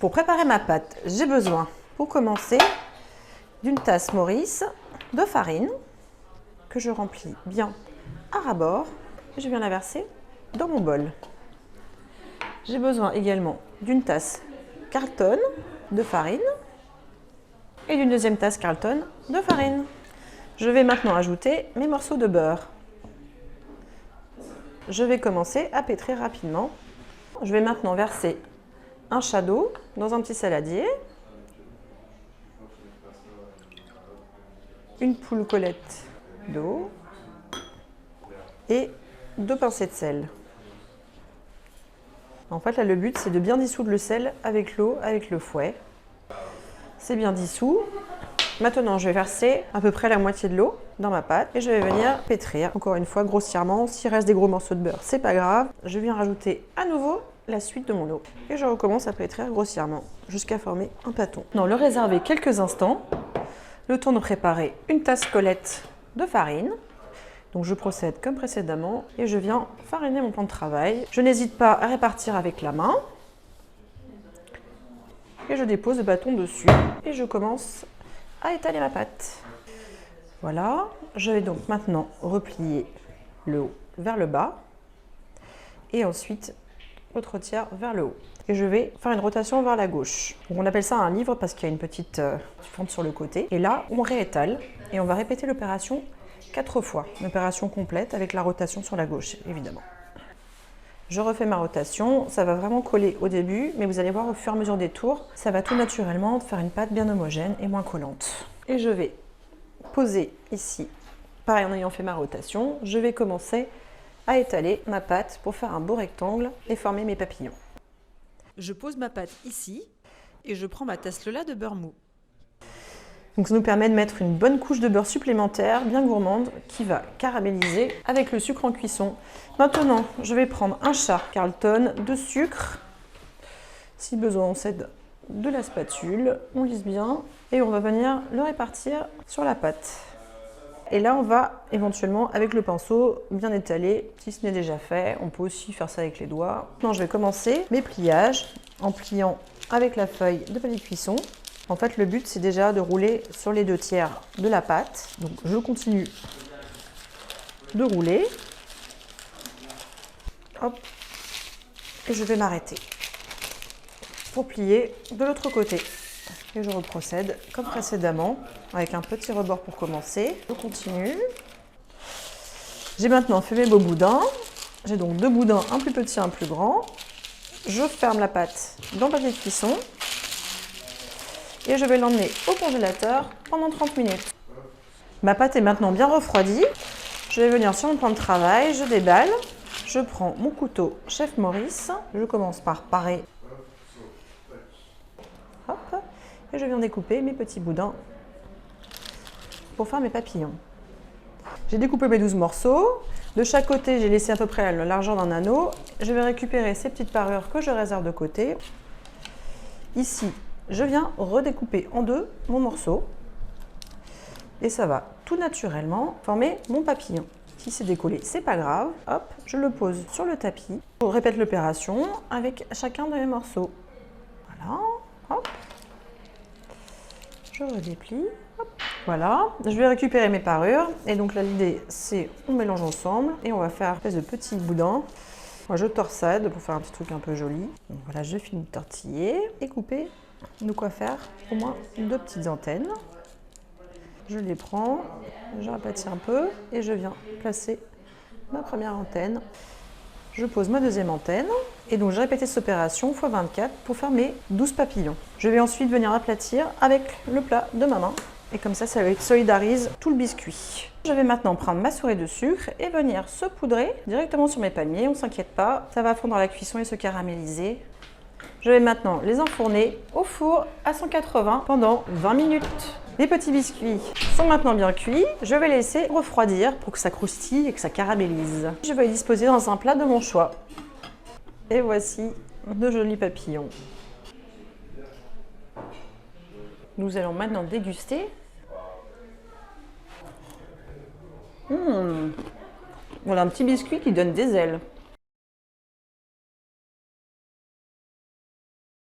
Pour préparer ma pâte, j'ai besoin, pour commencer, d'une tasse Maurice de farine que je remplis bien à ras-bord. Je viens la verser dans mon bol. J'ai besoin également d'une tasse Carlton de farine et d'une deuxième tasse Carlton de farine. Je vais maintenant ajouter mes morceaux de beurre. Je vais commencer à pétrir rapidement. Je vais maintenant verser un chat d'eau dans un petit saladier, une poulecolette d'eau et 2 pincées de sel. En fait, là, le but, c'est de bien dissoudre le sel avec l'eau, avec le fouet. C'est bien dissous. Maintenant, je vais verser à peu près la moitié de l'eau dans ma pâte et je vais venir pétrir, encore une fois, grossièrement. S'il reste des gros morceaux de beurre, c'est pas grave. Je viens rajouter à nouveau la suite de mon eau et je recommence à pétrir grossièrement jusqu'à former un pâton. Non, le réserver quelques instants, le temps de préparer une tasse colette de farine. Donc je procède comme précédemment et je viens fariner mon plan de travail. Je n'hésite pas à répartir avec la main. Et je dépose le bâton dessus et je commence à étaler ma pâte. Voilà, je vais donc maintenant replier le haut vers le bas et ensuite l'autre tiers vers le haut. Et je vais faire une rotation vers la gauche. Donc on appelle ça un livre parce qu'il y a une petite fente sur le côté. Et là, on réétale et on va répéter l'opération 4 fois, une opération complète avec la rotation sur la gauche, évidemment. Je refais ma rotation, ça va vraiment coller au début, mais vous allez voir au fur et à mesure des tours, ça va tout naturellement faire une pâte bien homogène et moins collante. Et je vais poser ici, pareil en ayant fait ma rotation, je vais commencer à étaler ma pâte pour faire un beau rectangle et former mes papillons. Je pose ma pâte ici et je prends ma tasse Lola de beurre mou. Donc ça nous permet de mettre une bonne couche de beurre supplémentaire, bien gourmande, qui va caraméliser avec le sucre en cuisson. Maintenant, je vais prendre un chat Carlton de sucre. Si besoin, on s'aide de la spatule, on lisse bien et on va venir le répartir sur la pâte. Et là, on va éventuellement, avec le pinceau, bien étaler, si ce n'est déjà fait. On peut aussi faire ça avec les doigts. Maintenant, je vais commencer mes pliages en pliant avec la feuille de papier de cuisson. En fait, le but, c'est déjà de rouler sur les 2 tiers de la pâte. Donc, je continue de rouler. Hop. Et je vais m'arrêter pour plier de l'autre côté. Et je reprocède comme précédemment, avec un petit rebord pour commencer. Je continue. J'ai maintenant fait mes beaux boudins. J'ai donc 2 boudins, un plus petit, un plus grand. Je ferme la pâte dans le papier de cuisson. Et je vais l'emmener au congélateur pendant 30 minutes. Ma pâte est maintenant bien refroidie. Je vais venir sur mon plan de travail, je déballe. Je prends mon couteau Chef Maurice. Je commence par parer. Hop. Et je viens découper mes petits boudins pour faire mes papillons. J'ai découpé mes 12 morceaux. De chaque côté, j'ai laissé à peu près la largeur d'un anneau. Je vais récupérer ces petites parures que je réserve de côté. Ici, je viens redécouper en 2 mon morceau. Et ça va tout naturellement former mon papillon. Si c'est décollé, c'est pas grave. Hop, je le pose sur le tapis. Je répète l'opération avec chacun de mes morceaux. Voilà, hop. Je redéplie. Hop. Voilà, je vais récupérer mes parures. Et donc là, l'idée, c'est on mélange ensemble et on va faire une espèce de petits boudins. Moi, je torsade pour faire un petit truc un peu joli. Donc voilà, je finis de tortiller et couper. De quoi faire au moins 2 petites antennes. Je les prends, je rapetis un peu et je viens placer ma première antenne. Je pose ma deuxième antenne et donc j'ai répété cette opération x 24 pour faire mes 12 papillons. Je vais ensuite venir aplatir avec le plat de ma main et comme ça solidarise tout le biscuit. Je vais maintenant prendre ma souris de sucre et venir saupoudrer directement sur mes palmiers, on ne s'inquiète pas, ça va fondre à la cuisson et se caraméliser. Je vais maintenant les enfourner au four à 180 pendant 20 minutes. Les petits biscuits sont maintenant bien cuits. Je vais les laisser refroidir pour que ça croustille et que ça caramélise. Je vais les disposer dans un plat de mon choix. Et voici de jolis papillons. Nous allons maintenant déguster. Voilà un petit biscuit qui donne des ailes.